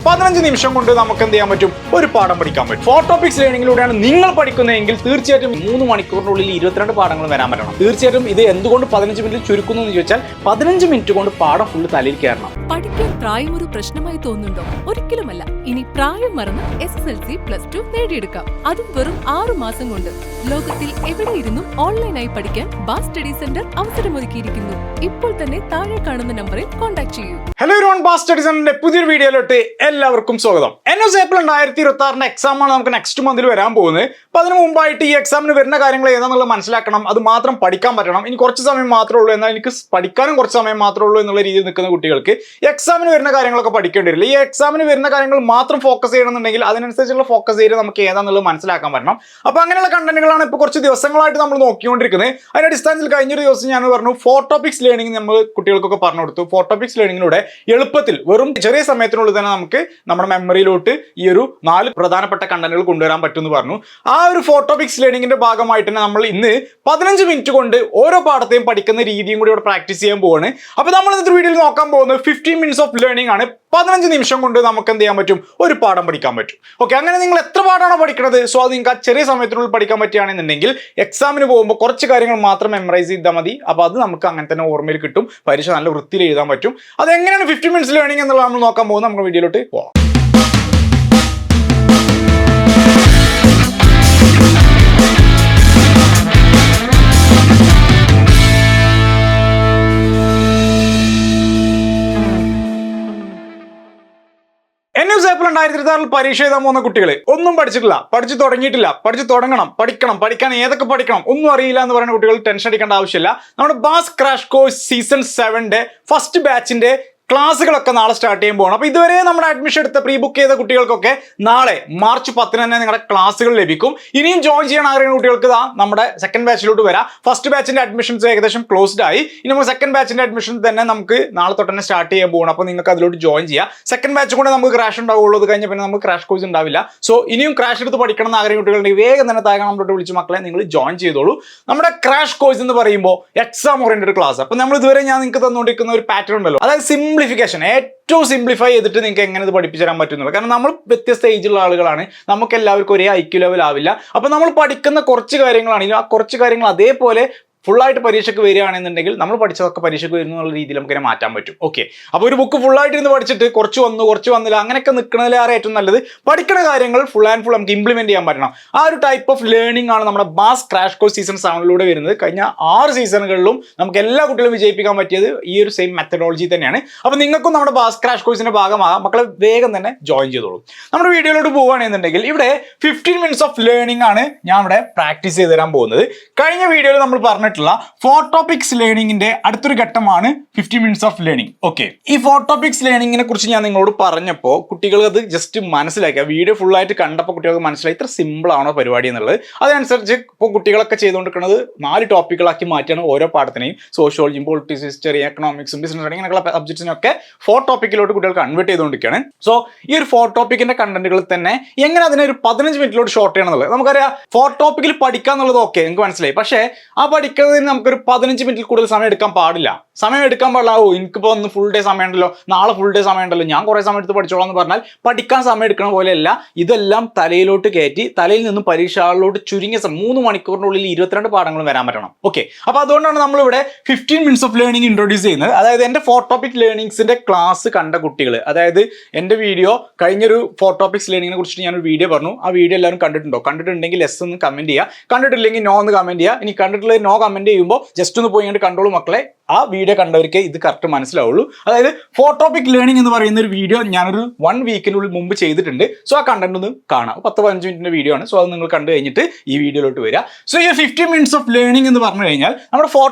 15 നിമിഷം കൊണ്ട് നമുക്ക് എന്ത് ചെയ്യാൻ പറ്റും? ഒരു പാഠം പഠിക്കാൻ പറ്റും. ഫോട്ടോപിക്സ് ലേണിംഗിലൂടെയാണ് നിങ്ങൾ പഠിക്കുന്നതെങ്കിൽ തീർച്ചയായിട്ടും 3 മണിക്കൂറിനുള്ളിൽ 22 പാഠങ്ങൾ വരാൻ പറ്റണം. തീർച്ചയായിട്ടും ഇത് എന്തുകൊണ്ട് 15 മിനിറ്റ് ചുരുക്കുന്നു എന്ന് ചോദിച്ചാൽ 15 മിനിറ്റ് കൊണ്ട് പാഠം ഫുള്ള് തലയിൽ കയറണം. പഠിക്കാൻ പ്രായം ഒരു പ്രശ്നമായി തോന്നുന്നുണ്ടോ? ഒരിക്കലുമല്ല. ഇനി പ്രായം മറന്ന് SSLC +2 നേടിയെടുക്കാം. അതും വെറും 6 മാസം കൊണ്ട്. ലോകത്തിൽ എവിടെയിരുന്നും ഓൺലൈനായി പഠിക്കാൻ ബാസ് സ്റ്റഡി സെന്റർ അവസരമൊരുക്കിയിരിക്കുന്നു. ഇപ്പോൾ തന്നെ താഴെ കാണുന്ന നമ്പറിൽ കോൺടാക്ട് ചെയ്യൂ. ഹലോ എവരിവൺ, ബാസ് സ്റ്റഡി സെന്ററിന്റെ പുതിയൊരു വീഡിയോയിലോട്ട് എല്ലാവർക്കും സ്വാഗതം. NS April 2026 എക്സാമാണ് നമുക്ക് നെക്സ്റ്റ് മന്തിൽ വരാൻ പോകുന്നത്. അപ്പോൾ അതിന് മുമ്പായിട്ട് ഈ എക്സാമിന് വരുന്ന കാര്യങ്ങൾ ഏതാണെന്നുള്ളത് മനസ്സിലാക്കണം. അത് മാത്രം പഠിക്കാൻ പറ്റണം. ഇനി കുറച്ച് സമയം മാത്രമേ ഉള്ളൂ, എന്നാൽ എനിക്ക് പഠിക്കാനും കുറച്ച് സമയം മാത്രമേ ഉള്ളൂ എന്നുള്ള രീതിയിൽ നിൽക്കുന്ന കുട്ടികൾക്ക് എക്സാമിന് വരുന്ന കാര്യങ്ങളൊക്കെ പഠിക്കേണ്ടി വരില്ല. ഈ എക്സാമിന് വരുന്ന കാര്യങ്ങൾ മാത്രം ഫോക്കസ് ചെയ്യണമെന്നുണ്ടെങ്കിൽ അതിനനുസരിച്ചുള്ള ഫോക്കസ് ഏരിയ നമുക്ക് ഏതാണെന്നുള്ളത് മനസ്സിലാക്കാൻ പറ്റണം. അപ്പോൾ അങ്ങനെയുള്ള കണ്ടന്റുകളാണ് ഇപ്പോൾ കുറച്ച് ദിവസങ്ങളായിട്ട് നമ്മൾ നോക്കിക്കൊണ്ടിരിക്കുന്നത്. അതിന്റെ അടിസ്ഥാനത്തിൽ കഴിഞ്ഞൊരു ദിവസം ഞാൻ പറഞ്ഞു ഫോട്ടോപിക്സ് ലേണിംഗ് നമ്മൾ കുട്ടികൾക്കൊക്കെ പറഞ്ഞു കൊടുത്തു. ഫോട്ടോപിക്സ് ലേണിംഗിലൂടെ എളുപ്പത്തിൽ വെറും ചെറിയ സമയത്തിനുള്ളിൽ തന്നെ നമുക്ക് നമ്മുടെ മെമ്മറിയിലോട്ട് ഈ ഒരു 4 പ്രധാനപ്പെട്ട കണ്ടന്റുകൾ കൊണ്ടുവരാൻ പറ്റുമെന്ന് പറഞ്ഞു. ആ ഒരു ഫോട്ടോപിക്സ് ലേണിംഗിന്റെ ഭാഗമായിട്ട് തന്നെ നമ്മൾ ഇന്ന് 15 മിനിറ്റ് കൊണ്ട് ഓരോ പാഠത്തെയും പഠിക്കുന്ന രീതിയും കൂടി ഇവിടെ പ്രാക്ടീസ് ചെയ്യാൻ പോവാണ്. അപ്പോൾ നമ്മൾ ഇന്നത്തെ വീഡിയോയിൽ നോക്കാൻ പോകുന്നത് 15 മിനിറ്റ്സ് ഓഫ് ലേണിംഗ് ആണ്. 15 നിമിഷം കൊണ്ട് നമുക്ക് എന്ത് ചെയ്യാൻ പറ്റും? ഒരു പാഠം പഠിക്കാൻ പറ്റും. ഓക്കെ, അങ്ങനെ നിങ്ങൾ എത്ര പാഠമാണോ പഠിക്കുന്നത്, സോ അത് നിങ്ങൾക്ക് ആ ചെറിയ സമയത്തിനുള്ളിൽ പഠിക്കാൻ പറ്റുകയാണെന്നുണ്ടെങ്കിൽ എക്സാമിന് പോകുമ്പോൾ കുറച്ച് കാര്യങ്ങൾ മാത്രം മെമ്മറൈസ് ചെയ്താൽ മതി. അപ്പോൾ അത് നമുക്ക് അങ്ങനെ തന്നെ ഓർമ്മയിൽ കിട്ടും. പരീക്ഷ നല്ല വൃത്തിയിൽ എഴുതാൻ പറ്റും. അത് എങ്ങനെയാണ് 15 മിനിറ്റ്സ് ലേണിംഗ് എന്നുള്ളത് നമ്മൾ നോക്കാൻ പോകുന്നത്. നമ്മുടെ വീഡിയോയിലോട്ട് പോകാം. NS April 2026 പരീക്ഷ എഴുതാൻ പോകുന്ന കുട്ടികൾ ഒന്നും പഠിച്ചിട്ടില്ല, പഠിച്ചു തുടങ്ങിയിട്ടില്ല, പഠിച്ചു തുടങ്ങണം, പഠിക്കാൻ ഏതൊക്കെ പഠിക്കണം ഒന്നും അറിയില്ല എന്ന് പറയുന്ന കുട്ടികൾ ടെൻഷൻ അടിക്കേണ്ട ആവശ്യമില്ല. നമ്മുടെ ബാസ് ക്രാഷ് കോഴ്സ് സീസൺ 7 ഫസ്റ്റ് ബാച്ചിന്റെ ക്ലാസ്സുകളൊക്കെ നാളെ സ്റ്റാർട്ട് ചെയ്യാൻ പോകണം. അപ്പോൾ ഇതുവരെ നമ്മുടെ അഡ്മിഷൻ എടുത്ത പ്രീ ബുക്ക് ചെയ്ത കുട്ടികൾക്കൊക്കെ നാളെ മാർച്ച് 10 തന്നെ നിങ്ങളുടെ ക്ലാസ്സുകൾ ലഭിക്കും. ഇനിയും ജോയിൻ ചെയ്യാൻ ആഗ്രഹിക്കുന്ന കുട്ടികൾക്ക് നമ്മുടെ സെക്കൻഡ് ബാച്ചിലോട്ട് വരാം. ഫസ്റ്റ് ബാച്ചിന്റെ അഡ്മിഷൻസ് ഏകദേശം ക്ലോസ്ഡ് ആയി. ഇനി നമ്മൾ സെക്കൻഡ് ബാച്ചിന്റെ അഡ്മിഷൻ തന്നെ നമുക്ക് നാളെ തൊട്ട് തന്നെ സ്റ്റാർട്ട് ചെയ്യാൻ പോകണം. അപ്പോൾ നിങ്ങൾക്ക് അതിലോട്ട് ജോയിൻ ചെയ്യാം. സെക്കൻഡ് ബാച്ച് കൊണ്ട് നമുക്ക് ക്രാഷ് ഉണ്ടാവുള്ളൂ. അത് കഴിഞ്ഞ പിന്നെ നമുക്ക് ക്രാഷ് കോഴ്സ് ഉണ്ടാവില്ല. സോ ഇനിയും ക്രാഷ് എടുത്ത് പഠിക്കണം എന്ന് ആഗ്രഹിക്കുന്ന കുട്ടികളുണ്ടെങ്കിൽ വേഗം തന്നെ താഴെ നമ്മളോട്ട് വിളിച്ച് മക്കളെ നിങ്ങൾ ജോയിൻ ചെയ്തോളൂ. നമ്മുടെ ക്രാഷ് കോഴ്സ് എന്ന് പറയുമ്പോൾ എക്സാം ഓറിയന്റഡ് ക്ലാസ്. അപ്പോൾ നമ്മൾ ഇതുവരെ ഞാൻ നിങ്ങൾക്ക് തന്നുകൊണ്ടിരിക്കുന്ന ഒരു പാറ്റേൺ ഉണ്ടല്ലോ, അതായത് സിംപ്ലിഫിക്കേഷൻ, ഏറ്റവും സിംപ്ലിഫൈ ചെയ്തിട്ട് നിങ്ങൾക്ക് എങ്ങനെ ഇത് പഠിപ്പിച്ചു തരാൻ പറ്റുന്നുള്ളൂ. കാരണം നമ്മൾ വ്യത്യസ്ത ഏജിലുള്ള ആളുകളാണ്, നമുക്ക് എല്ലാവർക്കും ഒരേ IQ ലെവൽ ആവില്ല. അപ്പോൾ നമ്മൾ പഠിക്കുന്ന കുറച്ച് കാര്യങ്ങളാണെങ്കിലും ആ കുറച്ച് കാര്യങ്ങൾ അതേപോലെ ഫുള്ളായിട്ട് പരീക്ഷയ്ക്ക് വരികയാണെന്നുണ്ടെങ്കിൽ നമ്മൾ പഠിച്ചതൊക്കെ പരീക്ഷയ്ക്ക് വരുന്ന എന്നുള്ള രീതിയിൽ നമുക്കിനെ മാറ്റാൻ പറ്റും. ഓക്കെ, അപ്പോൾ ഒരു ബുക്ക് ഫുള്ളായിട്ട് ഇരുന്ന് പഠിച്ചിട്ട് കുറച്ച് വന്നു കുറച്ച് വന്നില്ല അങ്ങനെയൊക്കെ നിൽക്കുന്നതിലേറെ ഏറ്റവും നല്ലത് പഠിക്കുന്ന കാര്യങ്ങൾ ഫുൾ ആൻഡ് ഫുൾ നമുക്ക് ഇംപ്ലിമെന്റ് ചെയ്യാൻ പറ്റണം. ആ ഒരു ടൈപ്പ് ഓഫ് ലേണിംഗ് ആണ് നമ്മുടെ ബാസ് ക്രാഷ് കോഴ്സ് സീസൺ 7 വരുന്നത്. കഴിഞ്ഞ 6 സീസണുകളിലും നമുക്ക് എല്ലാ കുട്ടികളും വിജയിപ്പിക്കാൻ പറ്റിയത് ഈ ഒരു സെയിം മെത്തഡോളജി തന്നെയാണ്. അപ്പോൾ നിങ്ങൾക്കും നമ്മുടെ ബാസ് ക്രാഷ് കോഴ്സിന്റെ ഭാഗമാകാം. മക്കളെ വേഗം തന്നെ ജോയിൻ ചെയ്തോളൂ. നമ്മുടെ വീഡിയോയിലോട്ട് പോവുകയാണെന്നുണ്ടെങ്കിൽ ഇവിടെ 15 മിനിറ്റ്സ് ഓഫ് ലേണിംഗ് ആണ് ഞാൻ ഇവിടെ പ്രാക്ടീസ് ചെയ്ത് തരാൻ പോകുന്നത്. കഴിഞ്ഞ വീഡിയോയിൽ നമ്മൾ പറഞ്ഞിട്ടുള്ള ഫോട്ടോപിക്സ് ലേണിംഗിന്റെ അടുത്തൊരു ഘട്ടമാണ് 15 മിനിറ്റ്സ് ഓഫ് ലേണിംഗ്. ഓക്കെ, ഈ ഫോട്ടോപിക്സ് ലേണിംഗിനെ കുറിച്ച് ഞാൻ നിങ്ങളോട് പറഞ്ഞപ്പോൾ കുട്ടികൾ അത് ജസ്റ്റ് മനസ്സിലാക്കി. ആ വീഡിയോ ഫുൾ ആയിട്ട് കണ്ടപ്പോൾ കുട്ടികൾക്ക് മനസ്സിലായി ഇത്ര സിമ്പിൾ ആണോ പരിപാടി എന്നുള്ളത്. അതനുസരിച്ച് ഇപ്പോൾ കുട്ടികളൊക്കെ ചെയ്തുകൊണ്ടിരിക്കുന്നത് 4 ടോപ്പിക്കുകളാക്കി മാറ്റിയാണ് ഓരോ പാഠത്തിനെയും. സോഷ്യോളജിയും പൊളിറ്റിക്സ്, ഹിസ്റ്ററി, എക്കണോമിക്സും ബിസിനസ് സ്റ്റഡി ഇങ്ങനെയുള്ള സബ്ജക്ട്സിനൊക്കെ 4 ടോപ്പിക്കിലോട്ട് കുട്ടികൾ കൺവേർട്ട് ചെയ്തുകൊണ്ടിരിക്കുകയാണ്. സോ ഈ ഒരു 4 ടോപ്പിക്കിന്റെ കണ്ടന്റുകൾ തന്നെ എങ്ങനെ അതിനെ ഒരു 15 മിനിറ്റിലോട്ട് ഷോർട്ട് ചെയ്യണം എന്നുള്ളത് നമുക്കറിയാം. 4 ടോപ്പിക്കിൽ പഠിക്കുക എന്നുള്ളത് ഓക്കെ, എനിക്ക് മനസ്സിലായി. പക്ഷേ ആ പഠിക്കുന്നതിന് നമുക്കൊരു 15 മിനിറ്റിൽ കൂടുതൽ സമയം എടുക്കാൻ പാടില്ല. സമയം എടുക്കാൻ പാടില്ല. എനിക്കിപ്പോൾ ഒന്ന് ഫുൾ ഡേ സമയം ഉണ്ടല്ലോ, നാളെ ഫുൾ ഡേ സമയം ഉണ്ടല്ലോ, ഞാൻ കുറേ സമയം എടുത്ത് പഠിച്ചോളാം എന്ന് പറഞ്ഞാൽ പഠിക്കാൻ സമയം എടുക്കുന്ന പോലെയല്ല. ഇതെല്ലാം തലയിലോട്ട് കയറ്റി തലയിൽ നിന്നും പരീക്ഷകളിലോട്ട് ചുരുങ്ങിയ 3 മണിക്കൂറിനുള്ളിൽ 22 പാഠങ്ങളും വരാൻ പറ്റണം. ഓക്കെ, അപ്പോൾ അതുകൊണ്ടാണ് നമ്മളിവിടെ 15 മിനിറ്റ്സ് ഓഫ് ലേണിംഗ് ഇൻട്രൊഡ്യൂസ് ചെയ്യുന്നത്. അതായത് എൻ്റെ 4 ടോപ്പിക് ലേണിംഗ്സിന്റെ ക്ലാസ് കണ്ട കുട്ടികൾ, അതായത് എൻ്റെ വീഡിയോ കഴിഞ്ഞൊരു 4 ടോപ്പിക്സ് ലേണിംഗിനെ കുറിച്ചിട്ട് ഞാനൊരു വീഡിയോ പറഞ്ഞു. ആ വീഡിയോ എല്ലാവരും കണ്ടിട്ടുണ്ടോ? കണ്ടിട്ടുണ്ടെങ്കിൽ എസ് ഒന്ന് കമന്റ് ചെയ്യുക, കണ്ടിട്ടില്ലെങ്കിൽ നോ എന്ന് കമന്റ് ചെയ്യുക. ഇനി കണ്ടിട്ടുള്ള നോ കമന്റ് ചെയ്യുമ്പോൾ ജസ്റ്റ് ഒന്ന് പോയി കണ്ടോളൂ മക്കളെ. ആ വീഡിയോ കണ്ടവർക്ക് ഇത് കറക്റ്റ് മനസ്സിലാവുള്ളൂ. അതായത് 4 ടോപ്പിക് ലേണിംഗ് എന്ന് പറയുന്ന ഒരു വീഡിയോ ഞാനൊരു 1 വീക്കിനുള്ളിൽ മുമ്പ് ചെയ്തിട്ടുണ്ട്. സോ ആ കണ്ടന്റ് ഒന്ന് കാണാം. 10-15 മിനിറ്റിന്റെ വീഡിയോ ആണ്. സോ അത് നിങ്ങൾ കണ്ടു കഴിഞ്ഞിട്ട് ഈ വീഡിയോയിലോട്ട് വരിക. സോ ഈ 15 മിനിറ്റ്സ് ഓഫ് ലേണിംഗ് എന്ന് പറഞ്ഞു കഴിഞ്ഞാൽ നമ്മുടെ 4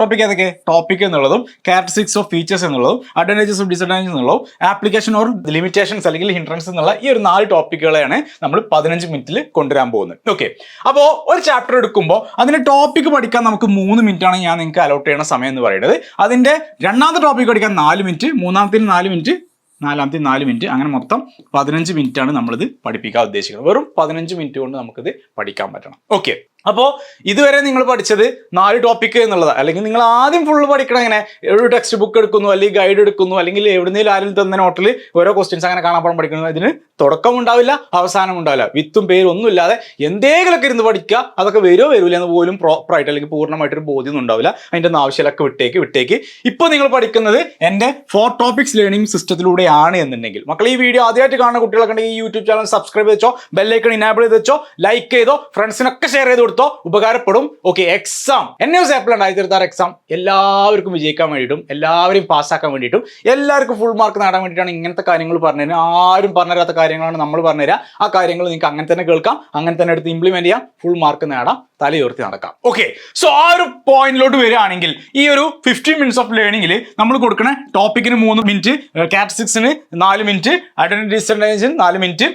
ടോപ്പിക് ഏതൊക്കെ? ടോപ്പിക് എന്നുള്ളതും ക്യാരക്ടറിസ്റ്റിക്സ് ഓഫ് ഫീച്ചേഴ്സ് എന്നുള്ളതും അഡ്വാൻറ്റേജസ് ഓഫ് ഡിസഡ്വാൻറ്റേജസ് എന്നുള്ളതും ആപ്ലിക്കേഷൻ ഓർ ലിമിറ്റേഷൻസ് അല്ലെങ്കിൽ ഹിൻഡ്രൻസ് എന്നുള്ള ഈ ഒരു 4 ടോപ്പിക്കുകളെയാണ് നമ്മൾ 15 മിനിറ്റിൽ കൊണ്ടുവരാൻ പോകുന്നത്. ഓക്കെ, അപ്പോൾ ഒരു ചാപ്റ്റർ എടുക്കുമ്പോൾ അതിന്റെ ടോപ്പിക് പഠിക്കാൻ നമുക്ക് 3 മിനിറ്റാണ് ഞാൻ നിങ്ങൾക്ക് അലോട്ട് ചെയ്യുന്ന സമയം എന്ന് പറയുന്നത്. അതിന്റെ രണ്ടാമത്തെ ടോപ്പിക് പഠിക്കാൻ 4 മിനിറ്റ്, മൂന്നാമത്തെ 4 മിനിറ്റ്, നാലാമത്തെ 4 മിനിറ്റ്, അങ്ങനെ മൊത്തം 15 മിനിറ്റാണ് നമ്മളിത് പഠിപ്പിക്കാൻ ഉദ്ദേശിക്കുന്നത്. വെറും 15 മിനിറ്റ് കൊണ്ട് നമുക്കിത് പഠിക്കാൻ പറ്റണം. ഓക്കെ, അപ്പോൾ ഇതുവരെ നിങ്ങൾ പഠിച്ചത് 4 ടോപ്പിക് എന്നുള്ളത്, അല്ലെങ്കിൽ നിങ്ങൾ ആദ്യം ഫുള്ള് പഠിക്കണം. എങ്ങനെ ഒരു ടെക്സ്റ്റ് ബുക്ക് എടുക്കുന്നു, അല്ലെങ്കിൽ ഗൈഡ് എടുക്കുന്നു, അല്ലെങ്കിൽ എവിടുന്നേലും ആരും തന്ന നോട്ടിൽ ഓരോ ക്വസ്റ്റ്യൻസ് അങ്ങനെ കാണാപ്പാടം പഠിക്കുന്നു. ഇതിന് തുടക്കം ഉണ്ടാവില്ല, അവസാനം ഉണ്ടാവില്ല, വിത്തും പേരും ഒന്നും ഇല്ലാതെ എന്തെങ്കിലുമൊക്കെ ഇരുന്ന് പഠിക്കുക. അതൊക്കെ വരില്ല എന്ന് പോലും പ്രോപ്പറായിട്ട് അല്ലെങ്കിൽ പൂർണ്ണമായിട്ടൊരു ബോധ്യം ഉണ്ടാവില്ല. അതിൻ്റെ ഒന്നും ആവശ്യമൊക്കെ വിട്ടേക്ക്. ഇപ്പോൾ നിങ്ങൾ പഠിക്കുന്നത് എൻ്റെ 4 ടോപ്പിക്സ് ലേണിംഗ് സിസ്റ്റത്തിലൂടെയാണ് എന്നുണ്ടെങ്കിൽ, മക്കൾ ഈ വീഡിയോ ആദ്യമായിട്ട് കാണുന്ന കുട്ടികളൊക്കെ ഉണ്ടെങ്കിൽ ഈ യൂട്യൂബ് ചാനൽ സബ്സ്ക്രൈബ് ചെയ്ത് വെച്ചോ, ബെല്ലൈക്കൺ ഇനാബിൾ ചെയ്ത് വെച്ചോ, ലൈക്ക് ചെയ്തോ, ഫ്രണ്ട്സിനൊക്കെ ഷെയർ ചെയ്ത് കൊടുത്തോ, ഉപകാരപ്പെടും. Okay, exam NUS April 2026 exam എല്ലാവർക്കും വിജയിക്കാൻ വേണ്ടിയിട്ടും എല്ലാവരെയും പാസ്സാക്കാൻ വേണ്ടിയിട്ടും എല്ലാവർക്കും ഫുൾ മാർക്ക് നേടാൻ വേണ്ടിയിട്ടാണ് ഇങ്ങനത്തെ കാര്യങ്ങൾ പറഞ്ഞുതരുന്നത്. ആരും പറഞ്ഞുതരാത്ത കാര്യങ്ങളാണ് നമ്മൾ പറഞ്ഞുതരാം. ആ കാര്യങ്ങൾ നിങ്ങൾക്ക് അങ്ങനെ തന്നെ കേൾക്കാം, അങ്ങനെ തന്നെ എടുത്ത് ഇംപ്ലിമെന്റ് ചെയ്യാം, ഫുൾ മാർക്ക് നേടാം, തലയുയർത്തി നടക്കാം. ഓക്കെ, സോ ആ ഒരു പോയിന്റിലോട്ട് വരികയാണെങ്കിൽ ഈ ഒരു 15 മിനിറ്റ്സ് ഓഫ് ലേണിംഗിൽ നമ്മൾ കൊടുക്കുന്ന ടോപ്പിക്കിന് 3 മിനിറ്റ്, കാറ്റസിക്സിന് 4 മിനിറ്റ്, ഐഡന്റിറ്റി ഡിസഡ്വാൻറ്റേജിന് 4 മിനിറ്റ്,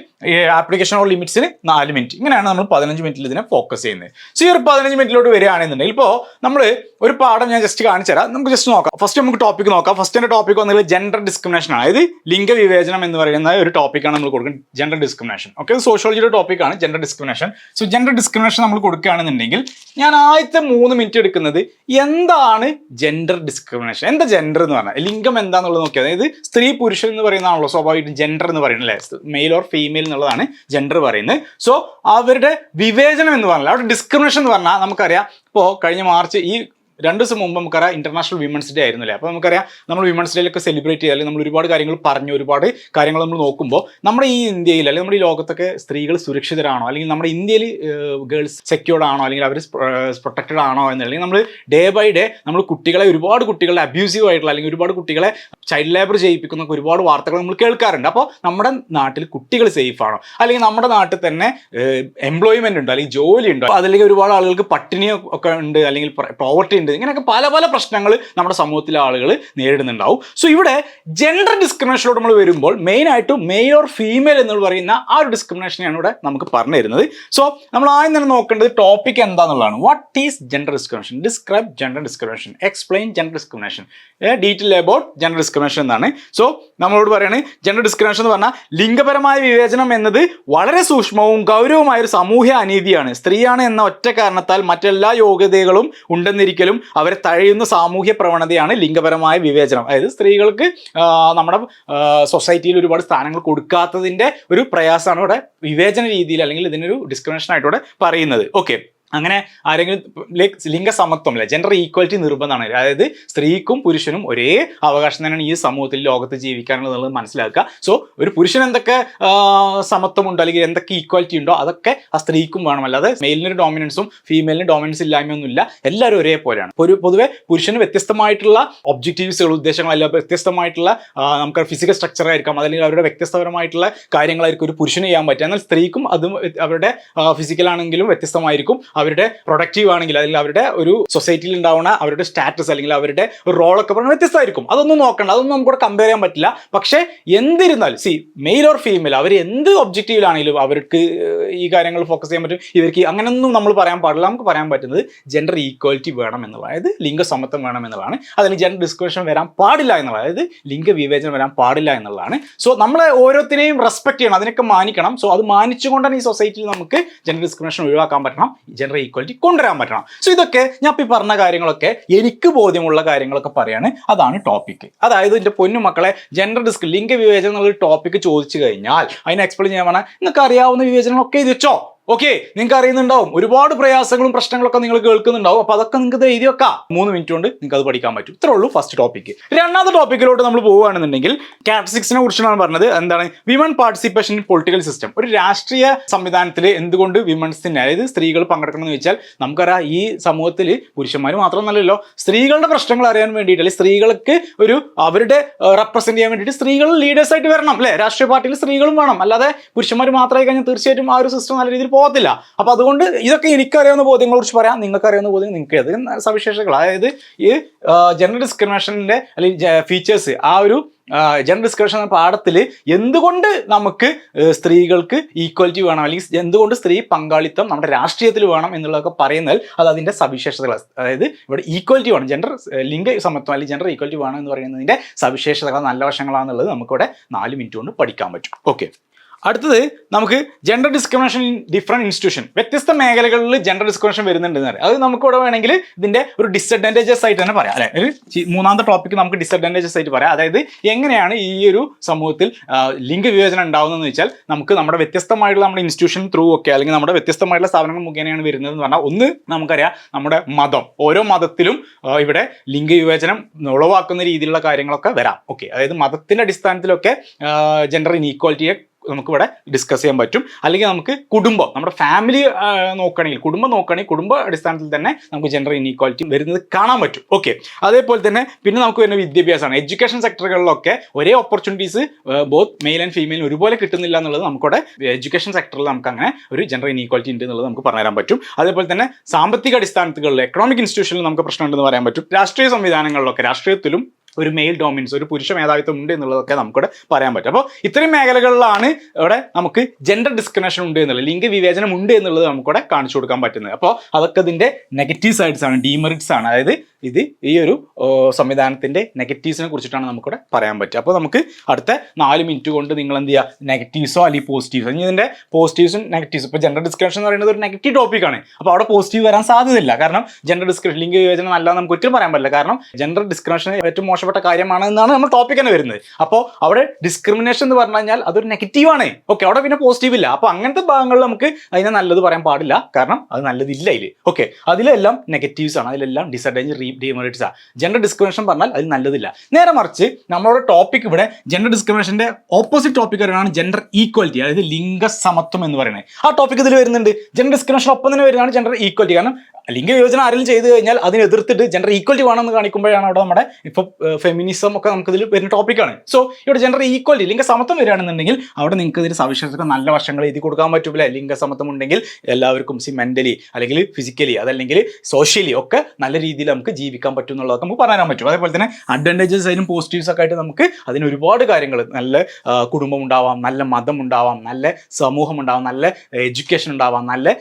ആപ്ലിക്കേഷൻ ഓർ ലിമിറ്റ്സിന് 4 മിനിറ്റ്. ഇങ്ങനെയാണ് നമ്മൾ 15 മിനിറ്റിൽ ഇതിനെ ഫോക്കസ് ചെയ്യുന്നത്. സോ ഈ ഒരു 15 മിനിറ്റിലോട്ട് വരികയാണെന്നുണ്ടെങ്കിൽ ഇപ്പോൾ നമ്മൾ ഒരു പാഠം ഞാൻ ജസ്റ്റ് കാണിച്ചു തരാം. നമുക്ക് ജസ്റ്റ് നോക്കാം. ഫസ്റ്റ് നമുക്ക് ടോപ്പിക് നോക്കാം. ഫസ്റ്റ് ടോപ്പിക് വന്നത് ജെൻഡർ ഡിസ്ക്രിമിനേഷൻ ആണ്. അതായത് ലിംഗവിവേചനം എന്ന് പറയുന്ന ഒരു ടോപ്പിക്കാണ് നമ്മൾ കൊടുക്കുന്നത്, ജെൻഡർ ഡിസ്ക്രിമിനേഷൻ. ഓക്കെ, സോഷ്യോളജിയുടെ ടോപ്പിക്കാണ് gender discrimination. So gender discrimination നമ്മൾ കൊടുക്കുകയാണെന്നുണ്ടെങ്കിൽ ഞാൻ ആദ്യത്തെ 3 മിനിറ്റ് എടുക്കുന്നത് എന്താണ് ജെൻഡർ ഡിസ്ക്രിമിനേഷൻ, എന്താ ജെൻഡർ എന്ന് പറഞ്ഞാൽ ലിംഗം എന്താണെന്നുള്ളത് നോക്കിയാൽ, അതായത് സ്ത്രീ പുരുഷൻ എന്ന് പറയുന്നതാണല്ലോ സ്വാഭാവികമായിട്ടും ജെൻഡർ എന്ന് പറയുന്നത് അല്ലേ, മെയിൽ ഓർ ഫീമെയിൽ എന്നുള്ളതാണ് ജെൻഡർ പറയുന്നത്. സോ അവരുടെ വിവേചനം എന്ന് പറഞ്ഞാൽ, അവരുടെ ഡിസ്ക്രിമിനേഷൻ എന്ന് പറഞ്ഞാൽ നമുക്കറിയാം. ഇപ്പോൾ കഴിഞ്ഞ മാർച്ച് ഈ 2 ദിവസം മുമ്പ് നമുക്കറിയാം ഇന്റർനാഷണൽ വിമൻസ് ഡേ ആയിരുന്നില്ലേ. അപ്പോൾ നമുക്കറിയാം നമ്മൾ വിമൻസ് ഡേയിലൊക്കെ സെലിബ്രേറ്റ് ചെയ്താൽ നമ്മൾ ഒരുപാട് കാര്യങ്ങൾ പറഞ്ഞു, ഒരുപാട് കാര്യങ്ങൾ നമ്മൾ നോക്കുമ്പോൾ നമ്മുടെ ഈ ഇന്ത്യയിൽ അല്ലെങ്കിൽ നമ്മുടെ ഈ ലോകത്തൊക്കെ സ്ത്രീകൾ സുരക്ഷിതരാണോ, അല്ലെങ്കിൽ നമ്മുടെ ഇന്ത്യയിൽ ഗേൾസ് സെക്യൂർഡ് ആണോ, അല്ലെങ്കിൽ അവർ പ്രൊട്ടക്റ്റഡ് ആണോ എന്നല്ലെങ്കിൽ നമ്മൾ ഡേ ബൈ ഡേ നമ്മൾ കുട്ടികളെ, ഒരുപാട് കുട്ടികളെ അബ്യൂസീവ് ആയിട്ടുള്ള അല്ലെങ്കിൽ ഒരുപാട് കുട്ടികളെ ചൈൽഡ് ലേബർ ചെയ്യിപ്പിക്കുന്ന ഒരുപാട് വാർത്തകൾ നമ്മൾ കേൾക്കാറുണ്ട്. അപ്പോൾ നമ്മുടെ നാട്ടിൽ കുട്ടികൾ സേഫ് ആണോ, അല്ലെങ്കിൽ നമ്മുടെ നാട്ടിൽ തന്നെ എംപ്ലോയ്മെന്റ് ഉണ്ടോ, അല്ലെങ്കിൽ ജോലി ഉണ്ടോ, അതല്ലെങ്കിൽ ഒരുപാട് ആളുകൾക്ക് പട്ടിണി ഒക്കെ ഉണ്ട്, അല്ലെങ്കിൽ പോവർട്ടി, ഇങ്ങനെയൊക്കെ പല പ്രശ്നങ്ങൾ നമ്മുടെ സമൂഹത്തിലെ ആളുകൾ നേരിടുന്നുണ്ടാവും. സോ ഇവിടെ ജെൻഡർ ഡിസ്ക്രിമിനേഷനോട് നമ്മൾ വരുമ്പോൾ മെയിൻ ആയിട്ടും മെയിൽ ഓർ ഫീമെയിൽ എന്ന് പറയുന്ന ആ ഒരു ഡിസ്ക്രിമിനേഷനെയാണ് ഇവിടെ നമുക്ക് പറഞ്ഞു തരുന്നത്. സോ നമ്മൾ ആദ്യം തന്നെ നോക്കേണ്ടത് ടോപ്പിക് എന്താണെന്നുള്ളതാണ്. What is gender discrimination, describe gender discrimination, explain gender discrimination, detail about gender discrimination എന്നാണ്. സോ നമ്മളോട് പറയുന്നത് ജെൻഡർ ഡിസ്ക്രിമിനേഷൻ എന്ന് പറഞ്ഞാൽ ലിംഗപരമായ വിവേചനം എന്നത് വളരെ സൂക്ഷ്മവും ഗൗരവമായ ഒരു സാമൂഹ്യ അനീതിയാണ്. സ്ത്രീയാണ് എന്ന ഒറ്റ കാരണത്താൽ മറ്റെല്ലാ യോഗ്യതകളും ഉണ്ടെന്നിരിക്കലും അവരെ തഴയുന്ന സാമൂഹ്യ പ്രവണതയാണ് ലിംഗപരമായ വിവേചനം. അതായത് സ്ത്രീകൾക്ക് നമ്മുടെ സൊസൈറ്റിയിൽ ഒരുപാട് സ്ഥാനങ്ങൾ കൊടുക്കാത്തതിൻ്റെ ഒരു പ്രയാസമാണ് ഇവിടെ വിവേചന രീതിയിൽ അല്ലെങ്കിൽ ഇതിനൊരു ഡിസ്ക്രിമിനേഷൻ ആയിട്ട് ഇവിടെ പറയുന്നത്. ഓക്കെ, അങ്ങനെ ആരെങ്കിലും ലിംഗസമത്വം അല്ലെ, ജെൻഡർ ഈക്വാലിറ്റി നിർബന്ധമാണ്. അതായത് സ്ത്രീക്കും പുരുഷനും ഒരേ അവകാശം തന്നെയാണ് ഈ സമൂഹത്തിൽ ലോകത്ത് ജീവിക്കാനുള്ളത് മനസ്സിലാക്കുക. സോ ഒരു പുരുഷൻ എന്തൊക്കെ സമത്വമുണ്ടോ അല്ലെങ്കിൽ എന്തൊക്കെ ഈക്വാലിറ്റി ഉണ്ടോ അതൊക്കെ ആ സ്ത്രീക്കും വേണം. അല്ലാതെ മെയിലിനൊരു ഡോമിനൻസും ഫീമെയിലിന് ഡോമിനൻസ് ഇല്ലായ്മയൊന്നുമില്ല, എല്ലാവരും ഒരേപോലെയാണ്. പൊതുവെ പുരുഷന് വ്യത്യസ്തമായിട്ടുള്ള ഒബ്ജക്റ്റീവ്സുകൾ, ഉദ്ദേശങ്ങളല്ല, വ്യത്യസ്തമായിട്ടുള്ള നമുക്ക് ഫിസിക്കൽ സ്ട്രക്ചർ ആയിരിക്കാം, അല്ലെങ്കിൽ അവരുടെ വ്യത്യസ്തപരമായിട്ടുള്ള കാര്യങ്ങളായിരിക്കും ഒരു പുരുഷന് ചെയ്യാൻ പറ്റുക. എന്നാൽ സ്ത്രീക്കും അതും അവരുടെ ഫിസിക്കലാണെങ്കിലും വ്യത്യസ്തമായിരിക്കും, അവരുടെ പ്രൊഡക്റ്റീവ് ആണെങ്കിൽ അല്ലെങ്കിൽ അവരുടെ ഒരു സൊസൈറ്റിയിൽ ഉണ്ടാവുന്ന അവരുടെ സ്റ്റാറ്റസ് അല്ലെങ്കിൽ അവരുടെ ഒരു റോളൊക്കെ പറഞ്ഞാൽ വ്യത്യസ്തമായിരിക്കും. അതൊന്നും നോക്കണ്ട, അതൊന്നും നമുക്കിവിടെ കമ്പയർ ചെയ്യാൻ പറ്റില്ല. പക്ഷേ എന്നിരുന്നാലും മെയിൽ ഓർ ഫീമെയിൽ അവർ എന്ത് ഒബ്ജക്റ്റീവിലാണെങ്കിലും അവർക്ക് ഈ കാര്യങ്ങൾ ഫോക്കസ് ചെയ്യാൻ പറ്റും. ഇവർക്ക് അങ്ങനെയൊന്നും നമ്മൾ പറയാൻ പാടില്ല. നമുക്ക് പറയാൻ പറ്റുന്നത് ജെൻഡർ ഈക്വാലിറ്റി വേണം എന്നുള്ളത്, അതായത് ലിംഗസമത്വം വേണം എന്നുള്ളതാണ്. അതിൽ ജെൻഡർ ഡിസ്ക്രിമിനേഷൻ വരാൻ പാടില്ല എന്നുള്ളത്, അതായത് ലിംഗവിവേചനം വരാൻ പാടില്ല എന്നുള്ളതാണ്. സോ നമ്മളെ ഓരോത്തിനെയും റെസ്പെക്ട് ചെയ്യണം, അതിനൊക്കെ മാനിക്കണം. സോ അത് മാനിച്ചുകൊണ്ടാണ് ഈ സൊസൈറ്റിയിൽ നമുക്ക് ജെൻഡർ ഡിസ്ക്രിമിനേഷൻ ഒഴിവാക്കാൻ പറ്റണം, ജെൻഡർ ഈക്വാലിറ്റി കൊണ്ടുവരാൻ പറ്റണം. സോ ഇതൊക്കെ ഞാൻ ഇപ്പോൾ പറഞ്ഞ കാര്യങ്ങളൊക്കെ എനിക്ക് ബോധ്യമുള്ള കാര്യങ്ങളൊക്കെ പറയാണ്. അതാണ് ടോപ്പിക്. അതായത് എൻ്റെ പൊന്നു മക്കളെ, ജെൻഡർ ലിംഗവിവേചനം എന്നുള്ള ടോപ്പിക്ക് ചോദിച്ചു കഴിഞ്ഞാൽ അതിനെ എക്സ്പ്ലെയിൻ ചെയ്യാൻ വേണം നിങ്ങൾക്ക് അറിയാവുന്ന വിവേചനങ്ങളൊക്കെ ഇത് വെച്ചോ. ഓക്കെ, നിങ്ങൾക്ക് അറിയുന്നുണ്ടാവും, ഒരുപാട് പ്രയാസങ്ങളും പ്രശ്നങ്ങളൊക്കെ നിങ്ങൾ കേൾക്കുന്നുണ്ടാവും. അപ്പോൾ അതൊക്കെ നിങ്ങൾക്ക് എഴുതി വെക്കാം. 3 മിനിറ്റ് കൊണ്ട് നിങ്ങൾക്ക് അത് പഠിക്കാൻ പറ്റും. ഇത്രേ ഉള്ളൂ ഫസ്റ്റ് ടോപ്പിക്ക്. രണ്ടാമത്തെ ടോപ്പിക്കിലോട്ട് നമ്മൾ പോവുകയാണെന്നുണ്ടെങ്കിൽ കാറ്റസിക്സിനെ കുറിച്ചാണ് പറഞ്ഞത്. എന്താണ് women participation in political system. ഒരു രാഷ്ട്രീയ സംവിധാനത്തിൽ എന്തുകൊണ്ട് വിമൻസിന്, അതായത് സ്ത്രീകൾ പങ്കെടുക്കണം എന്ന് വെച്ചാൽ നമുക്കറിയാം ഈ സമൂഹത്തിൽ പുരുഷന്മാർ മാത്രമല്ലല്ലോ, സ്ത്രീകളുടെ പ്രശ്നങ്ങൾ അറിയാൻ വേണ്ടിയിട്ട് അല്ലെങ്കിൽ സ്ത്രീകൾക്ക് ഒരു അവരുടെ റെപ്രസെന്റ് ചെയ്യാൻ വേണ്ടിയിട്ട് സ്ത്രീകൾ ലീഡേഴ്സ് ആയിട്ട് വരണം അല്ലേ. രാഷ്ട്രീയ പാർട്ടിയിൽ സ്ത്രീകളും വേണം. അല്ലാതെ പുരുഷന്മാർ മാത്രമായി കഴിഞ്ഞാൽ തീർച്ചയായിട്ടും ആ ഒരു സിസ്റ്റം നല്ല രീതിയിൽ പോകത്തില്ല. അപ്പൊ അതുകൊണ്ട് ഇതൊക്കെ എനിക്കറിയാവുന്ന ബോധ്യങ്ങളെ കുറിച്ച് പറയാം, നിങ്ങൾക്ക് അറിയാവുന്ന ബോധ്യം നിങ്ങൾക്ക് അത് സവിശേഷതകൾ. അതായത് ഈ ജെൻഡർ ഡിസ്ക്രിമിനേഷന്റെ അല്ലെങ്കിൽ ഫീച്ചേഴ്സ്, ആ ഒരു ജെൻഡർ ഡിസ്ക്രിമിനേഷൻ എന്ന പാഠത്തിൽ എന്തുകൊണ്ട് നമുക്ക് സ്ത്രീകൾക്ക് ഈക്വാലിറ്റി വേണം അല്ലെങ്കിൽ എന്തുകൊണ്ട് സ്ത്രീ പങ്കാളിത്തം നമ്മുടെ രാഷ്ട്രീയത്തിൽ വേണം എന്നുള്ളതൊക്കെ പറയുന്നത് അത് അതിൻ്റെ സവിശേഷതകൾ. അതായത് ഇവിടെ ഈക്വാലിറ്റി വേണം, ജെൻഡർ ലിംഗ സമത്വം അല്ലെങ്കിൽ ജെൻഡർ ഈക്വാലിറ്റി വേണം എന്ന് പറയുന്നതിൻ്റെ സവിശേഷതകൾ, നല്ല വശങ്ങളാണെന്നുള്ളത് നമുക്കിവിടെ 4 മിനിറ്റ് കൊണ്ട് പഠിക്കാൻ പറ്റും. ഓക്കെ, അടുത്തത് നമുക്ക് gender discrimination in different institution. വ്യത്യസ്ത മേഖലകളിൽ ജെൻഡർ ഡിസ്ക്രിമിനേഷൻ വരുന്നുണ്ടെന്ന് പറയാം. അത് നമുക്ക് ഇവിടെ വേണമെങ്കിൽ ഇതിന്റെ ഒരു ഡിസഡ്വാൻറ്റേജസ് ആയിട്ട് തന്നെ പറയാം അല്ലെ. ഒരു മൂന്നാമത്തെ ടോപ്പിക്ക് നമുക്ക് ഡിസഡ്വാൻറ്റേജസ് ആയിട്ട് പറയാം. അതായത് എങ്ങനെയാണ് ഈ ഒരു സമൂഹത്തിൽ ലിംഗവിവേചനം ഉണ്ടാവുന്നതെന്ന് വെച്ചാൽ നമുക്ക് നമ്മുടെ വ്യത്യസ്തമായിട്ടുള്ള നമ്മുടെ ഇൻസ്റ്റിറ്റ്യൂഷൻ ത്രൂ ഒക്കെ അല്ലെങ്കിൽ നമ്മുടെ വ്യത്യസ്തമായിട്ടുള്ള സ്ഥാപനങ്ങൾ മുഖേനയാണ് വരുന്നത് എന്ന് പറഞ്ഞാൽ, ഒന്ന് നമുക്കറിയാം നമ്മുടെ മതം, ഓരോ മതത്തിലും ഇവിടെ ലിംഗവിവേചനം ഉളവാക്കുന്ന രീതിയിലുള്ള കാര്യങ്ങളൊക്കെ വരാം. ഓക്കെ, അതായത് മതത്തിന്റെ അടിസ്ഥാനത്തിലൊക്കെ ജെൻഡർ ഇനീക്വാലിറ്റിയെ നമുക്കിവിടെ ഡിസ്കസ് ചെയ്യാൻ പറ്റും. അല്ലെങ്കിൽ നമുക്ക് കുടുംബം, നമ്മുടെ ഫാമിലി നോക്കുകയാണെങ്കിൽ, കുടുംബ അടിസ്ഥാനത്തിൽ തന്നെ നമുക്ക് ജെൻഡർ ഇനീക്വാലിറ്റി വരുന്നത് കാണാൻ പറ്റും. ഓക്കെ, അതേപോലെ തന്നെ പിന്നെ നമുക്ക് വരുന്ന വിദ്യാഭ്യാസമാണ്. എഡ്യൂക്കേഷൻ സെക്ടറുകളിലൊക്കെ ഒരേ opportunities both male and female ഒരുപോലെ കിട്ടുന്നില്ല എന്നുള്ളത് നമുക്കിവിടെ എഡ്യൂക്കേഷൻ സെക്ടറിൽ നമുക്ക് അങ്ങനെ ഒരു ജെൻഡർ ഇനീക്വാലിറ്റി ഉണ്ട് എന്നുള്ളത് നമുക്ക് പറഞ്ഞുതരാൻ പറ്റും. അതേപോലെ തന്നെ സാമ്പത്തിക അടിസ്ഥാനത്തുകളിൽ എക്കണോമിക് ഇൻസ്റ്റിറ്റ്യൂഷനിൽ നമുക്ക് പ്രശ്നമുണ്ടെന്ന് പറയാൻ പറ്റും. രാഷ്ട്രീയ സംവിധാനങ്ങളിലൊക്കെ, രാഷ്ട്രീയത്തിലും ഒരു മെയിൽ ഡോമിനൻസ്, ഒരു പുരുഷ മേധാവിത്വം ഉണ്ട് എന്നുള്ളതൊക്കെ നമുക്കിവിടെ പറയാൻ പറ്റും. അപ്പോൾ ഇത്രയും മേഖലകളിലാണ് ഇവിടെ നമുക്ക് ജെൻഡർ ഡിസ്ക്രിമിനേഷൻ ഉണ്ട് എന്നുള്ളത്, ലിംഗവിവേചനം ഉണ്ട് എന്നുള്ളത് നമുക്കിവിടെ കാണിച്ചു കൊടുക്കാൻ പറ്റുന്നത്. അപ്പോൾ അതൊക്കെ ഇതിൻ്റെ നെഗറ്റീവ് സൈഡ്സ് ആണ്, ഡീമെറിറ്റ്സ് ആണ്. അതായത് ഇത് ഈ ഒരു സംവിധാനത്തിൻ്റെ നെഗറ്റീവ്സിനെ കുറിച്ചിട്ടാണ് നമുക്കിവിടെ പറയാൻ പറ്റുക. അപ്പോൾ നമുക്ക് അടുത്ത 4 മിനിറ്റ് കൊണ്ട് നിങ്ങൾ എന്ത് ചെയ്യുക, നെഗറ്റീവ്സോ അല്ലെങ്കിൽ പോസിറ്റീവ്സോ, ഇനി ഇതിൻ്റെ പോസിറ്റീവ്സും നെഗറ്റീവ്സും. ഇപ്പോൾ ജെൻഡർ ഡിസ്ക്രിമിനേഷൻ എന്ന് പറയുന്നത് ഒരു നെഗറ്റീവ് ടോപ്പിക്കാണ്. അപ്പോൾ അവിടെ പോസിറ്റീവ് വരാൻ സാധ്യതയില്ല. കാരണം ജെൻഡർ ഡിസ്ക്രിമിനേഷൻ, ലിംഗവിവേചനം അല്ലാതെ നമുക്ക് ഒരിക്കലും പറയാൻ പറ്റില്ല. കാരണം ജെൻഡർ ഡിസ്ക്രിമിനേഷൻ ഏറ്റവും മോശപ്പെട്ട കാര്യമാണ് എന്നാണ് നമ്മൾ ടോപ്പിക് തന്നെ വരുന്നത്. അപ്പോൾ അവിടെ ഡിസ്ക്രിമിനേഷൻ എന്ന് പറഞ്ഞു കഴിഞ്ഞാൽ അതൊരു നെഗറ്റീവാണ്. ഓക്കെ, അവിടെ പിന്നെ പോസിറ്റീവ് ഇല്ല. അപ്പോൾ അങ്ങനത്തെ ഭാഗങ്ങളിൽ നമുക്ക് അതിനെ നല്ലത് പറയാൻ പാടില്ല. കാരണം അത് നല്ലതില്ല അതിൽ. ഓക്കെ, അതിലെല്ലാം നെഗറ്റീവ്സ് ആണ്, അതിലെല്ലാം ഡിസഡ്വാൻറ്റേജ് ഡീമെറിറ്റ്സ് ആണ്. ജെൻഡർ ഡിസ്ക്രിമിനേഷൻ പറഞ്ഞാൽ അതിൽ നല്ലതില്ല. നേരെ മറിച്ച് നമ്മളോട് ടോപ്പിക് ഇവിടെ ജെൻഡർ ഡിസ്ക്രിമിനേഷന്റെ ഓപ്പോസിറ്റ് ടോപ്പിക് പറയുന്നതാണ് ജെൻഡർ ഈക്വാലിറ്റി, അതായത് ലിംഗസമത്വം എന്ന് പറയുന്നത്. ആ ടോപ്പിക് ഇതിൽ വരുന്നുണ്ട്. ജെൻഡർ ഡിസ്ക്രിമിനേഷൻ ഒപ്പം തന്നെ വരുന്നതാണ് ജെൻഡർ ഈക്വാലിറ്റി. കാരണം ലിംഗവിവേചനം ആരെങ്കിലും ചെയ്തു കഴിഞ്ഞാൽ അതിനെ എതിർത്തിട്ട് ജെൻഡർ ഈക്വാലിറ്റി വേണമെന്ന് കാണിക്കുമ്പോഴാണ് അവിടെ നമ്മുടെ ഇപ്പോൾ ഫെമിനിസം ഒക്കെ നമുക്ക് ഇതിൽ വരുന്ന ടോപ്പിക്കാണ്. സോ ഇവിടെ ജെൻഡർ ഈക്വാലിറ്റി, ലിംഗസമത്വം വരികയാണെന്നുണ്ടെങ്കിൽ അവിടെ നിങ്ങൾക്ക് ഇതിന് സവിശേഷത നല്ല വശങ്ങൾ എഴുതി കൊടുക്കാൻ പറ്റൂല. ലിംഗസമത്വം ഉണ്ടെങ്കിൽ എല്ലാവർക്കും മെന്റലി അല്ലെങ്കിൽ ഫിസിക്കലി അതല്ലെങ്കിൽ സോഷ്യലി ഒക്കെ നല്ല രീതിയിൽ നമുക്ക് ജീവിക്കാൻ പറ്റും എന്നുള്ളത് നമുക്ക് പറയാൻ പറ്റും. അതേപോലെ തന്നെ അഡ്വാൻറ്റേജസ് അതിനും പോസിറ്റീവ്സ് ഒക്കെ ആയിട്ട് നമുക്ക് അതിന് ഒരുപാട് കാര്യങ്ങൾ, നല്ല കുടുംബം ഉണ്ടാവാം, നല്ല മതം ഉണ്ടാവാം, നല്ല സമൂഹം ഉണ്ടാവാം, നല്ല എഡ്യൂക്കേഷൻ ഉണ്ടാവാം, നല്ല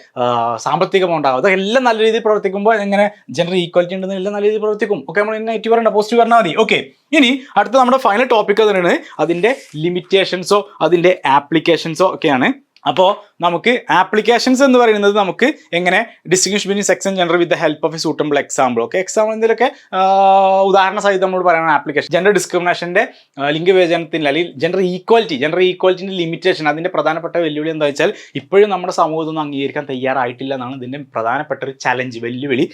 സാമ്പത്തികം ഉണ്ടാവാം. അതെല്ലാം നല്ല രീതിയിൽ പ്രവർത്തിക്കുമ്പോൾ എങ്ങനെ ജെൻഡർ ഈക്വാലിറ്റി ഉണ്ടെന്ന് എല്ലാം നല്ല രീതിയിൽ പ്രവർത്തിക്കും. ഓക്കെ, നമ്മൾ നെഗറ്റീവ് പറയണ്ട, പോസിറ്റീവ് പറഞ്ഞാൽ മതി. ഓക്കെ, ഇനി അടുത്ത നമ്മുടെ ഫൈനൽ ടോപ്പിക് തന്നെയാണ് അതിൻ്റെ ലിമിറ്റേഷൻസോ അതിൻ്റെ ആപ്ലിക്കേഷൻസോ ഒക്കെയാണ്. അപ്പോൾ നമുക്ക് ആപ്ലിക്കേഷൻസ് എന്ന് പറയുന്നത് നമുക്ക് എങ്ങനെ distinguish between sex and gender with the help of A suitable example. Okay, example എന്തെങ്കിലുമൊക്കെ ഉദാഹരണ സഹിതം നമ്മൾ പറയുന്ന ആപ്ലിക്കേഷൻ. ജെൻഡർ ഡിസ്ക്രിമിനേഷൻ്റെ ലിംഗവിവേചനത്തിൻ്റെ അല്ലെങ്കിൽ ജെൻഡർ ഈക്വാലിറ്റിൻ്റെ ലിമിറ്റേഷൻ, അതിൻ്റെ പ്രധാനപ്പെട്ട വെല്ലുവിളി എന്താ വെച്ചാൽ ഇപ്പോഴും നമ്മുടെ സമൂഹത്തൊന്നും അംഗീകരിക്കാൻ തയ്യാറായിട്ടില്ല എന്നാണ് ഇതിൻ്റെ പ്രധാനപ്പെട്ട ഒരു ചലഞ്ച്, വെല്ലുവിളി.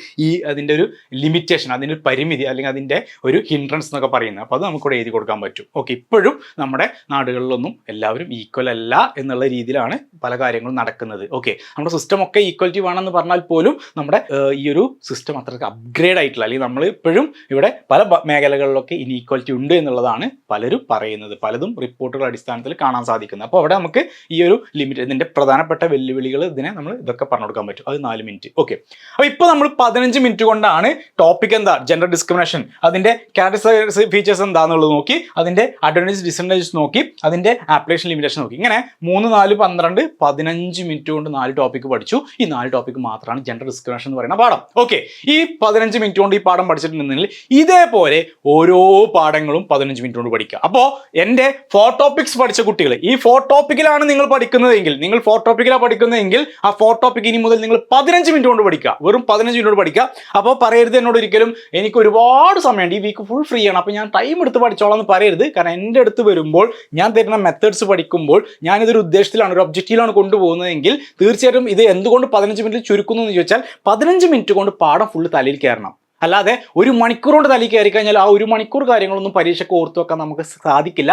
അതിൻ്റെ ഒരു ലിമിറ്റേഷൻ, അതിൻ്റെ ഒരു പരിമിതി അല്ലെങ്കിൽ അതിൻ്റെ ഒരു ഹിൻഡ്രൻസ് എന്നൊക്കെ പറയുന്നത്. അപ്പോൾ അത് നമുക്കിവിടെ എഴുതി കൊടുക്കാൻ പറ്റും. ഓക്കെ, ഇപ്പോഴും നമ്മുടെ നാടുകളിലൊന്നും എല്ലാവരും ഈക്വൽ അല്ല എന്നുള്ള രീതിയിലാണ് പല കാര്യങ്ങളും നടക്കുന്നത്. ഓക്കെ, നമ്മുടെ സിസ്റ്റം ഒക്കെ ഈക്വാലിറ്റി വേണമെന്ന് പറഞ്ഞാൽ പോലും നമ്മുടെ ഈ ഒരു സിസ്റ്റം അത്രയ്ക്ക് അപ്ഗ്രേഡ് ആയിട്ടില്ല. അല്ലെങ്കിൽ നമ്മൾ ഇപ്പോഴും ഇവിടെ പല മേഖലകളിലൊക്കെ ഇനീക്വാലിറ്റി ഉണ്ട് എന്നുള്ളതാണ് പലരും പറയുന്നത്, പലതും റിപ്പോർട്ടുകളുടെ അടിസ്ഥാനത്തിൽ കാണാൻ സാധിക്കുന്നത്. അപ്പോൾ അവിടെ നമുക്ക് ഈ ഒരു ലിമിറ്റ്, ഇതിൻ്റെ പ്രധാനപ്പെട്ട വെല്ലുവിളികൾ ഇതൊക്കെ പറഞ്ഞു കൊടുക്കാൻ പറ്റും. അത് 4 മിനിറ്റ്. ഓക്കെ, അപ്പോൾ ഇപ്പോൾ നമ്മൾ 15 മിനിറ്റ് കൊണ്ടാണ് ടോപ്പിക് എന്താ, ജെൻഡർ ഡിസ്ക്രിമിനേഷൻ, അതിൻ്റെ ക്യാരക്ടറിസ്റ്റിക്സ് ഫീച്ചേഴ്സ് എന്താണെന്നുള്ളത് നോക്കി, അതിൻ്റെ അഡ്വാൻറ്റേജസ് ഡിസഡ്വാൻറ്റേജസ് നോക്കി, അതിൻ്റെ ആപ്ലിക്കേഷൻ ലിമിറ്റേഷൻ നോക്കി. ഇങ്ങനെ 3, 4, 12, 15 മിനിറ്റ് കൊണ്ട് 4 ടോപ്പിക്ക് പഠിച്ചു. ഈ 4 ടോപ്പിക്ക് മാത്രമാണ് ജെൻഡർ ഡിസ്ക്രിമിനേഷൻ എന്ന് പറയുന്ന പാഠം. ഓക്കെ, ഈ 15 മിനിറ്റ് കൊണ്ട് ഈ പാഠം പഠിച്ചിട്ടുണ്ടെങ്കിൽ ഇതേപോലെ ഓരോ പാഠങ്ങളും 15 മിനിറ്റ് കൊണ്ട് പഠിക്കുക. അപ്പോൾ എൻ്റെ 4 ടോപ്പിക്സ് പഠിച്ച കുട്ടികൾ, ഈ 4 ടോപ്പിക്കിലാണ് നിങ്ങൾ പഠിക്കുന്നതെങ്കിൽ, നിങ്ങൾ 4 ടോപ്പിക്കിലാണ് പഠിക്കുന്നതെങ്കിൽ ആ 4 ടോപ്പിക്ക് ഇനി മുതൽ നിങ്ങൾ 15 മിനിറ്റ് കൊണ്ട് പഠിക്കുക. വെറും 15 മിനിറ്റ് കൊണ്ട് പഠിക്കുക. അപ്പോൾ പറയരുത് എന്നോട് ഒരിക്കലും എനിക്ക് ഒരുപാട് സമയമുണ്ട്, ഈ വീക്ക് ഫുൾ ഫ്രീ ആണ്, അപ്പോൾ ഞാൻ ടൈം എടുത്ത് പഠിച്ചോളാം എന്ന് പറയരുത്. കാരണം എൻ്റെ അടുത്ത് വരുമ്പോൾ ഞാൻ തരുന്ന മെത്തേഡ്സ് പഠിക്കുമ്പോൾ ഞാനിതൊരു ഉദ്ദേശത്തിലാണ്, ഒരു ഒബ്ജക്റ്റീവിലാണ് കൊണ്ടുപോകുന്നതെങ്കിൽ തീർച്ചയായിട്ടും ഇത് എന്തുകൊണ്ട് 15 മിനിറ്റ് ചുരുക്കുന്നു എന്ന് ചോദിച്ചാൽ 15 മിനിറ്റ് കൊണ്ട് പാഠം ഫുള്ള് തലയിൽ കയറണം. അല്ലാതെ 1 മണിക്കൂർ കൊണ്ട് തലയിൽ കയറി കഴിഞ്ഞാൽ ആ 1 മണിക്കൂർ കാര്യങ്ങളൊന്നും പരീക്ഷയ്ക്ക് ഓർത്ത് വെക്കാൻ നമുക്ക് സാധിക്കില്ല.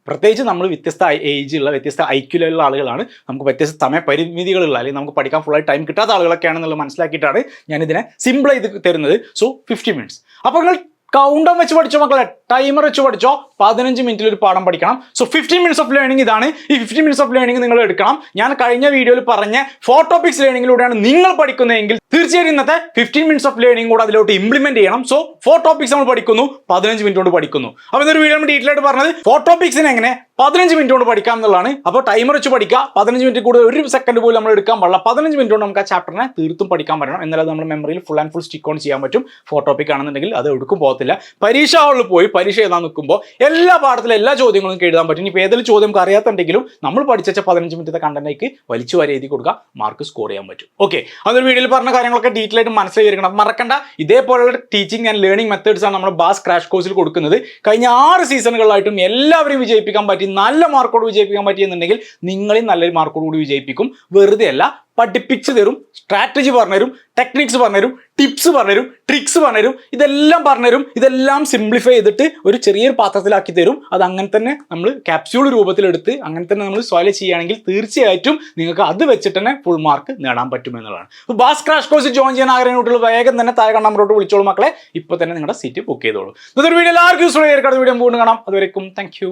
പ്രത്യേകിച്ച് നമ്മൾ വ്യത്യസ്ത ഏജുള്ള, വ്യത്യസ്ത ഐക്യുലുള്ള ആളുകളാണ്, നമുക്ക് വ്യത്യസ്ത സമയ പരിമിതികളുള്ള, അല്ലെങ്കിൽ നമുക്ക് പഠിക്കാൻ ഫുള്ളായി ടൈം കിട്ടാത്ത ആളുകളൊക്കെയാണെന്നുള്ളത് മനസ്സിലാക്കിയിട്ടാണ് ഞാനിതിനെ സിമ്പിൾ ചെയ്ത് തരുന്നത്. So 50 minutes. അപ്പോൾ നിങ്ങൾ കൗണ്ടം വെച്ച് പഠിച്ചോ മക്കളെ, ടൈമർ വെച്ച് പഠിച്ചോ. 15 മിനിറ്റിൽ ഒരു പാഠം പഠിക്കണം. സോ 15 മിനിറ്റ്സ് ഓഫ് ലേണിംഗ് ഇതാണ്. ഈ 15 മിനിറ്റ്സ് ഓഫ് ലേണിംഗ് നിങ്ങൾ എടുക്കണം. ഞാൻ കഴിഞ്ഞ വീഡിയോയിൽ പറഞ്ഞ 4 ടോപ്പിക്സ് ലേണിംഗിലൂടെയാണ് നിങ്ങൾ പഠിക്കുന്നതെങ്കിൽ തീർച്ചയായും ഇന്നത്തെ 15 മിനിറ്റ്സ് ഓഫ് ലേണിംഗ് കൂടെ അതിലോട്ട് ഇംപ്ലിമെന്റ് ചെയ്യണം. സോ 4 ടോപ്പിക്സ് നമ്മൾ പഠിക്കുന്നു, 15 മിനിറ്റ് കൊണ്ട് പഠിക്കുന്നു. അപ്പോൾ ഇന്നൊരു വീഡിയോ ഡീറ്റെയിൽ ആയിട്ട് പറഞ്ഞത് 4 ടോപ്പിക്സിനെ എങ്ങനെ 15 മിനിറ്റ് കൊണ്ട് പഠിക്കാം എന്നുള്ളതാണ്. അപ്പോൾ ടൈമർ വെച്ച് പഠിക്കുക. 15 മിനിറ്റ് കൂടുതൽ 1 സെക്കൻഡ് പോലും നമ്മൾ എടുക്കാൻ പാടില്ല. 15 മിനിറ്റ് കൊണ്ട് നമുക്ക് ആ ചാപ്റ്ററിനെ തീർത്തും പഠിക്കാൻ പറ്റണം. എന്നാലും നമ്മുടെ മെമ്മറിയിൽ full and full stick on ചെയ്യാൻ പറ്റും. 4 ടോപ്പിക് ആണെന്നുണ്ടെങ്കിൽ അത് എടുക്കും പോകത്തില്ല. പരീക്ഷ ഹാളിൽ പോയി പരീക്ഷ എഴുതാൻ നിൽക്കുമ്പോൾ എല്ലാ പാഠത്തിലും എല്ലാ ചോദ്യങ്ങളും നിങ്ങൾക്ക് എഴുതാൻ പറ്റും. ഇപ്പോൾ ഏതെങ്കിലും ചോദ്യം നമുക്ക് അറിയാത്തുണ്ടെങ്കിലും നമ്മൾ പഠിച്ച 15 മിനിറ്റത്തെ കണ്ടന്റേക്ക് വലിച്ചു വരെ എഴുതി കൊടുക്കുക, മാർക്ക് സ്കോർ ചെയ്യാൻ പറ്റും. ഓക്കെ, അതൊരു വീഡിയോയിൽ പറഞ്ഞ കാര്യങ്ങളൊക്കെ ഡീറ്റെയിൽ ആയിട്ട് മനസ്സിലായിരിക്കണം. മറക്കണ്ട, ഇതേപോലുള്ള ടീച്ചിങ് ആൻഡ് ലേണിംഗ് മെത്തേഡ്സ് ആണ് നമ്മൾ ബാസ് ക്രാഷ് കോഴ്സിൽ കൊടുക്കുന്നത്. കഴിഞ്ഞ 6 സീസണുകളായിട്ടും എല്ലാവരെയും വിജയിപ്പിക്കാൻ പറ്റി, നല്ല മാർക്കോട് വിജയിപ്പിക്കാൻ പറ്റിയെന്നുണ്ടെങ്കിൽ നിങ്ങളെയും നല്ലൊരു മാർക്കോട് കൂടി വിജയിപ്പിക്കും. വെറുതെ അല്ല, പഠിപ്പിച്ചു തരും, സ്ട്രാറ്റജി പറഞ്ഞുതരും, ടെക്നിക്സ് പറഞ്ഞുതരും, ടിപ്സ് പറഞ്ഞുതരും, ട്രിക്സ് പറഞ്ഞുതരും, ഇതെല്ലാം പറഞ്ഞുതരും. ഇതെല്ലാം സിംപ്ലിഫൈ ചെയ്തിട്ട് ഒരു ചെറിയൊരു പാത്രത്തിലാക്കി തരും. അത് അങ്ങനെ തന്നെ നമ്മൾ ക്യാപ്സ്യൂൾ രൂപത്തിലെടുത്ത് അങ്ങനെ തന്നെ നമ്മൾ സ്വയം ചെയ്യുകയാണെങ്കിൽ തീർച്ചയായിട്ടും നിങ്ങൾക്ക് അത് വെച്ചിട്ട് തന്നെ ഫുൾ മാർക്ക് നേടാൻ പറ്റുമെന്നുള്ളതാണ്. അപ്പോൾ ബാസ് ക്രാഷ് കോഴ്സ് ജോയിൻ ചെയ്യാൻ ആഗ്രഹമുള്ള വേഗം തന്നെ താഴെ നമ്പറോട്ട് വിളിച്ചോളൂ മക്കളെ. ഇപ്പോൾ തന്നെ നിങ്ങളുടെ സീറ്റ് ബുക്ക് ചെയ്തോളൂ. ഇതൊരു വീഡിയോ എല്ലാവർക്കും യൂസ്ഫുൾ ആയിരിക്കും. വീഡിയോ വീണ്ടും കാണാം. അതുവരെയും താങ്ക് യു.